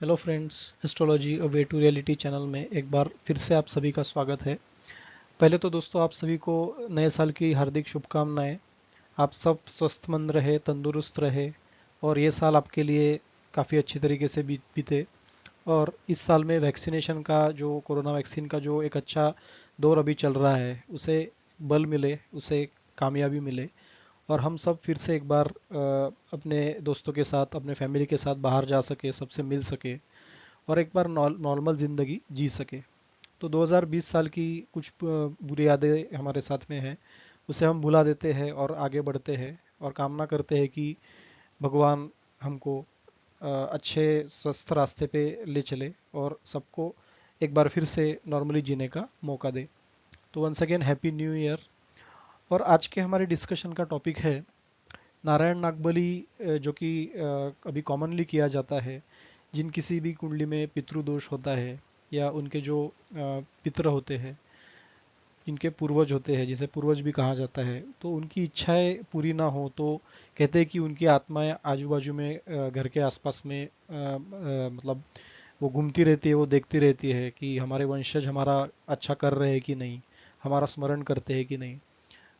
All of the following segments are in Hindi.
Hello friends, astrology a way to reality channel में एक बार फिर से आप सभी का स्वागत है। पहले तो दोस्तों आप सभी को नए साल की हार्दिक शुभकामनाएं। आप सब स्वस्थमंद रहे, तंदुरुस्त रहे और ये साल आपके लिए काफ़ी अच्छी तरीके से बीते। और इस साल में वैक्सीनेशन का जो कोरोना वैक्सीन का जो एक अच्छा दौर अभी चल रहा है उसे बल मिले, उसे कामयाबी मिले और हम सब फिर से एक बार अपने दोस्तों के साथ, अपने फैमिली के साथ बाहर जा सके, सबसे मिल सके और एक बार नॉर्मल ज़िंदगी जी सके। तो 2020 साल की कुछ बुरी यादें हमारे साथ में हैं, उसे हम भुला देते हैं और आगे बढ़ते हैं और कामना करते हैं कि भगवान हमको अच्छे स्वस्थ रास्ते पे ले चले और सबको एक बार फिर से नॉर्मली जीने का मौका दे। तो once again happy new year. और आज के हमारे डिस्कशन का टॉपिक है नारायण नागबली, जो कि अभी कॉमनली किया जाता है जिन किसी भी कुंडली में पितृदोष होता है या उनके जो पितर होते हैं, जिनके पूर्वज होते हैं, जिसे पूर्वज भी कहा जाता है, तो उनकी इच्छाएं पूरी ना हो तो कहते हैं कि उनकी आत्माएं आजू बाजू में घर के आसपास में मतलब वो घूमती रहती है, वो देखती रहती है कि हमारे वंशज हमारा अच्छा कर रहे हैं कि नहीं, हमारा स्मरण करते हैं कि नहीं।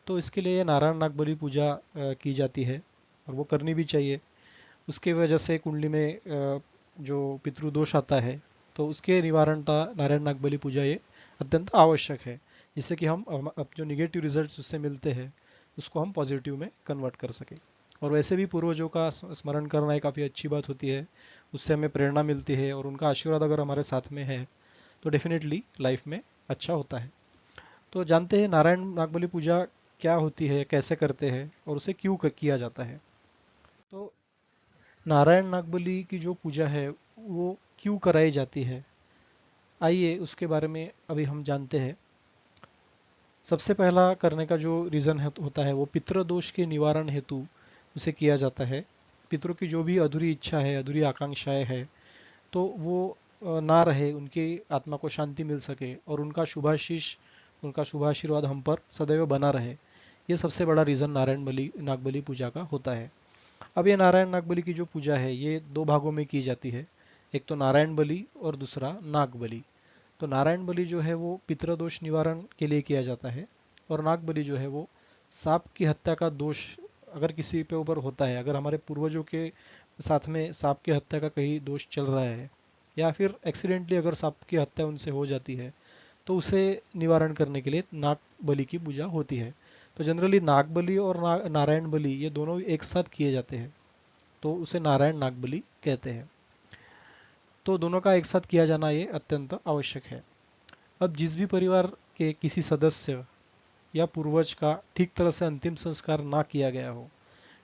तो इसके लिए नारायण नागबली पूजा की जाती है और वो करनी भी चाहिए। उसके वजह से कुंडली में जो पितृदोष आता है तो उसके निवारणता नारायण नागबली पूजा ये अत्यंत आवश्यक है, जिससे कि अब जो निगेटिव रिजल्ट्स उससे मिलते हैं उसको हम पॉजिटिव में कन्वर्ट कर सकें। और वैसे भी पूर्वजों का स्मरण करना एक काफ़ी अच्छी बात होती है, उससे हमें प्रेरणा मिलती है और उनका आशीर्वाद अगर हमारे साथ में है तो डेफिनेटली लाइफ में अच्छा होता है। तो जानते हैं नारायण नागबली पूजा क्या होती है, कैसे करते हैं और उसे क्यों किया जाता है। तो नारायण नागबली की जो पूजा है वो क्यों कराई जाती है, आइए उसके बारे में अभी हम जानते हैं। सबसे पहला करने का जो रीज़न होता है वो पितृदोष के निवारण हेतु उसे किया जाता है। पितरों की जो भी अधूरी इच्छा है, अधूरी आकांक्षाएं है, तो वो ना रहे, उनकी आत्मा को शांति मिल सके और उनका शुभाशीष, उनका शुभाशीर्वाद हम पर सदैव बना रहे। ये सबसे बड़ा रीज़न नारायण बलि नागबली पूजा का होता है। अब ये नारायण नागबली की जो पूजा है ये दो भागों में की जाती है, एक तो नारायण बलि और दूसरा नाग बलि। तो नारायण बलि जो है वो पितृदोष निवारण के लिए किया जाता है और नाग बलि जो है वो सांप की हत्या का दोष अगर किसी पे ऊपर होता है, अगर हमारे पूर्वजों के साथ में सांप की हत्या का कहीं दोष चल रहा है या फिर एक्सीडेंटली अगर सांप की हत्या उनसे हो जाती है तो उसे निवारण करने के लिए नाग बलि की पूजा होती है। तो जनरली नाग बलि और नारायण बलि ये दोनों एक साथ किए जाते हैं, तो उसे नारायण नाग बलि कहते हैं। तो दोनों का एक साथ किया जाना ये अत्यंत आवश्यक है। अब जिस भी परिवार के किसी सदस्य या पूर्वज का ठीक तरह से अंतिम संस्कार ना किया गया हो,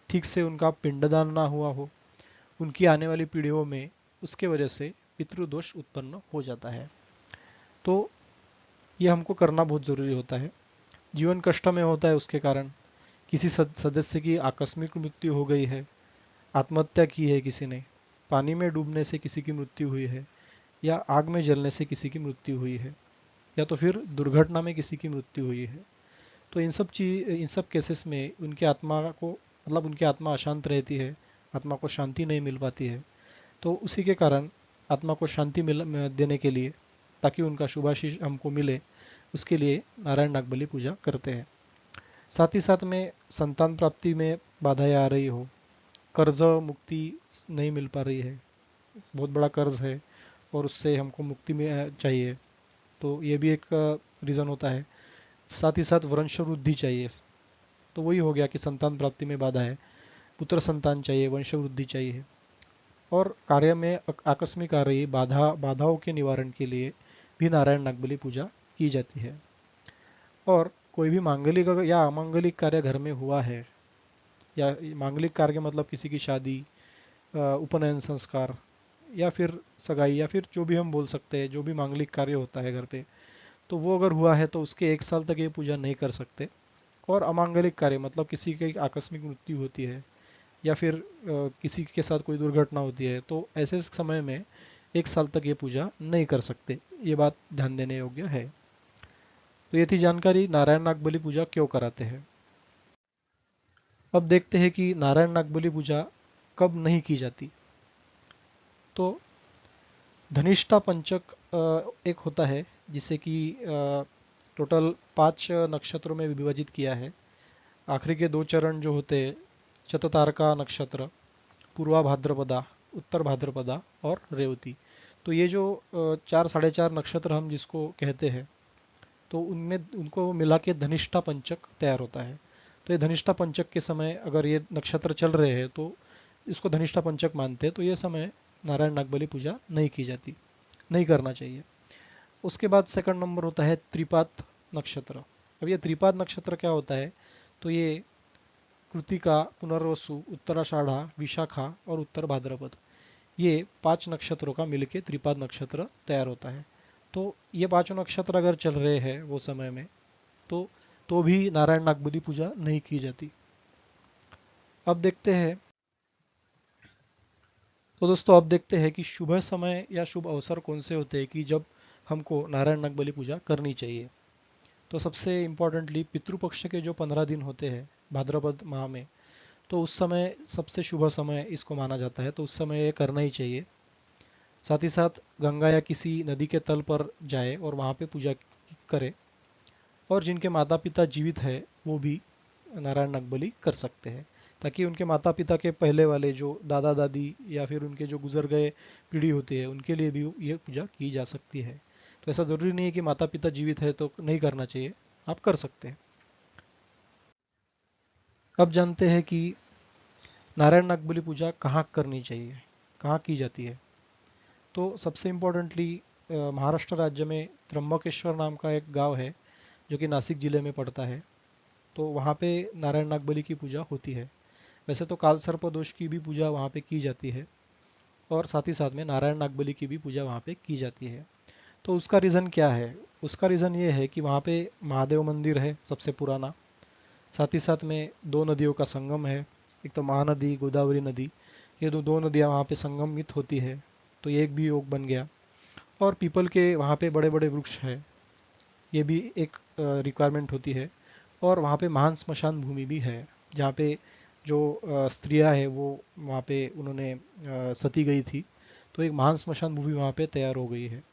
ठीक से उनका पिंडदान ना हुआ हो, उनकी आने वाली पीढ़ियों में उसके वजह से पितृदोष उत्पन्न हो जाता है। तो ये हमको करना बहुत ज़रूरी होता है। जीवन कष्ट में होता है, उसके कारण किसी सदस्य की आकस्मिक मृत्यु हो गई है, आत्महत्या की है किसी ने, पानी में डूबने से किसी की मृत्यु हुई है या आग में जलने से किसी की मृत्यु हुई है या तो फिर दुर्घटना में किसी की मृत्यु हुई है। तो इन सब केसेस में उनकी आत्मा को, मतलब उनकी आत्मा अशांत रहती है, आत्मा को शांति नहीं मिल पाती है। तो उसी के कारण आत्मा को शांति देने के लिए, ताकि उनका शुभाशीष हमको मिले, उसके लिए नारायण नागबली पूजा करते हैं। साथ ही साथ में संतान प्राप्ति में बाधाएं आ रही हो, कर्ज मुक्ति नहीं मिल पा रही है, बहुत बड़ा कर्ज है और उससे हमको मुक्ति में चाहिए, तो ये भी एक रीज़न होता है। साथ ही साथ वंश वृद्धि चाहिए, तो वही हो गया कि संतान प्राप्ति में बाधा है, पुत्र संतान चाहिए, वंश वृद्धि चाहिए। और कार्य में आकस्मिक आ रही बाधाओं के निवारण के लिए भी नारायण नागबली पूजा की जाती है। और कोई भी मांगलिक या अमांगलिक कार्य घर में हुआ है, या मांगलिक कार्य मतलब किसी की शादी, उपनयन संस्कार या फिर सगाई या फिर जो भी हम बोल सकते हैं, जो भी मांगलिक कार्य होता है घर पे, तो वो अगर हुआ है तो उसके एक साल तक ये पूजा नहीं कर सकते। और अमांगलिक कार्य मतलब किसी की आकस्मिक मृत्यु होती है या फिर किसी के साथ कोई दुर्घटना होती है, तो ऐसे समय में एक साल तक ये पूजा नहीं कर सकते। ये बात ध्यान देने योग्य है। तो ये थी जानकारी नारायण नागबली पूजा क्यों कराते हैं। अब देखते हैं कि नारायण नागबली पूजा कब नहीं की जाती। तो धनिष्ठा पंचक एक होता है जिसे कि टोटल 5 नक्षत्रों में विभाजित किया है। आखिरी के 2 चरण जो होते हैं, शततारका नक्षत्र, पूर्वा भाद्रपदा, उत्तर भाद्रपदा और रेवती। तो ये जो 4 साढ़े 4 नक्षत्र हम जिसको कहते हैं, तो उनमें उनको मिला के धनिष्ठा पंचक तैयार होता है। तो ये धनिष्ठा पंचक के समय अगर ये नक्षत्र चल रहे हैं तो इसको धनिष्ठा पंचक मानते हैं। तो ये समय नारायण नागबली पूजा नहीं की जाती, नहीं करना चाहिए। उसके बाद सेकंड नंबर होता है त्रिपाद नक्षत्र। अब ये त्रिपाद नक्षत्र क्या होता है? तो ये कृतिका, पुनर्वसु, उत्तराषाढ़ा, विशाखा और उत्तर भाद्रपद, ये 5 नक्षत्रों का मिलके त्रिपाद नक्षत्र तैयार होता है। तो ये 5 नक्षत्र अगर चल रहे हैं वो समय में, तो भी नारायण नागबली पूजा नहीं की जाती। अब देखते हैं, तो दोस्तों अब देखते हैं कि शुभ समय या शुभ अवसर कौन से होते हैं कि जब हमको नारायण नागबली पूजा करनी चाहिए। तो सबसे इम्पोर्टेंटली पितृपक्ष के जो 15 दिन होते हैं भाद्रपद माह में, तो उस समय सबसे शुभ समय इसको माना जाता है, तो उस समय ये करना ही चाहिए। साथ ही साथ गंगा या किसी नदी के तल पर जाए और वहाँ पे पूजा करे। और जिनके माता पिता जीवित है वो भी नारायण नागबली कर सकते हैं, ताकि उनके माता पिता के पहले वाले जो दादा दादी या फिर उनके जो गुजर गए पीढ़ी होती है उनके लिए भी ये पूजा की जा सकती है। तो ऐसा ज़रूरी नहीं है कि माता पिता जीवित है तो नहीं करना चाहिए, आप कर सकते हैं। अब जानते हैं कि नारायण नागबली पूजा कहाँ करनी चाहिए, कहाँ की जाती है। तो सबसे इम्पोर्टेंटली महाराष्ट्र राज्य में त्र्यंबकेश्वर नाम का एक गांव है जो कि नासिक जिले में पड़ता है। तो वहाँ पे नारायण नागबली की पूजा होती है। वैसे तो काल सर्प दोष की भी पूजा वहाँ पे की जाती है और साथ ही साथ में नारायण नागबली की भी पूजा वहाँ पे की जाती है। तो उसका रीज़न क्या है? उसका रीज़न ये है कि वहाँ पे महादेव मंदिर है सबसे पुराना। साथ ही साथ में 2 नदियों का संगम है, एक तो महानदी, गोदावरी नदी, ये दो नदियाँ वहाँ पे संगमित होती है। तो ये एक भी योग बन गया। और पीपल के वहाँ पे बड़े बड़े वृक्ष हैं, ये भी एक रिक्वायरमेंट होती है। और वहाँ पे महान स्मशान भूमि भी है जहाँ पे जो स्त्रियाँ हैं वो वहाँ पे उन्होंने सती गई थी। तो एक महान स्मशान भूमि वहाँ पे तैयार हो गई है।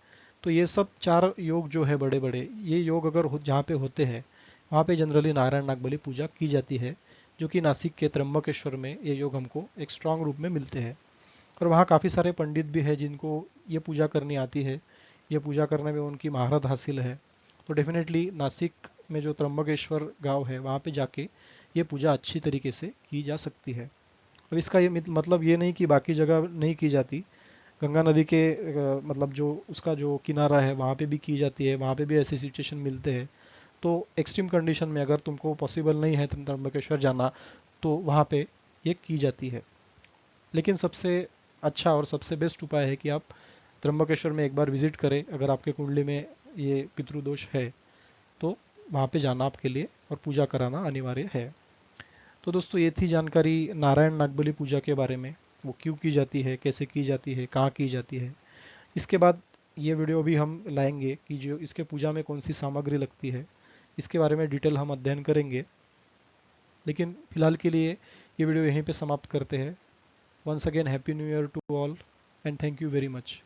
तो ये सब 4 योग जो है बड़े बड़े, ये योग अगर जहाँ पे होते हैं वहाँ पे जनरली नारायण नागबली पूजा की जाती है, जो कि नासिक के त्र्यंबकेश्वर में ये योग हमको एक स्ट्रांग रूप में मिलते हैं। और वहाँ काफ़ी सारे पंडित भी हैं जिनको ये पूजा करनी आती है, ये पूजा करने में उनकी महारत हासिल है। तो डेफिनेटली नासिक में जो त्र्यंबकेश्वर गांव है वहाँ पे जाके ये पूजा अच्छी तरीके से की जा सकती है। अब इसका ये मतलब ये नहीं कि बाकी जगह नहीं की जाती। गंगा नदी के मतलब जो उसका जो किनारा है वहाँ पे भी की जाती है, वहाँ पे भी ऐसे सिचुएशन मिलते हैं। तो एक्सट्रीम कंडीशन में अगर तुमको पॉसिबल नहीं है त्र्यंबकेश्वर जाना तो वहाँ पे ये की जाती है। लेकिन सबसे अच्छा और सबसे बेस्ट उपाय है कि आप त्र्यंबकेश्वर में एक बार विजिट करें। अगर आपके कुंडली में ये पितृदोष है तो वहाँ पे जाना आपके लिए और पूजा कराना अनिवार्य है। तो दोस्तों ये थी जानकारी नारायण नागबली पूजा के बारे में, वो क्यों की जाती है, कैसे की जाती है, कहाँ की जाती है। इसके बाद ये वीडियो भी हम लाएंगे कि जो इसके पूजा में कौन सी सामग्री लगती है, इसके बारे में डिटेल हम अध्ययन करेंगे। लेकिन फिलहाल के लिए ये वीडियो यहीं पे समाप्त करते हैं। Once again happy new year to all and thank you very much.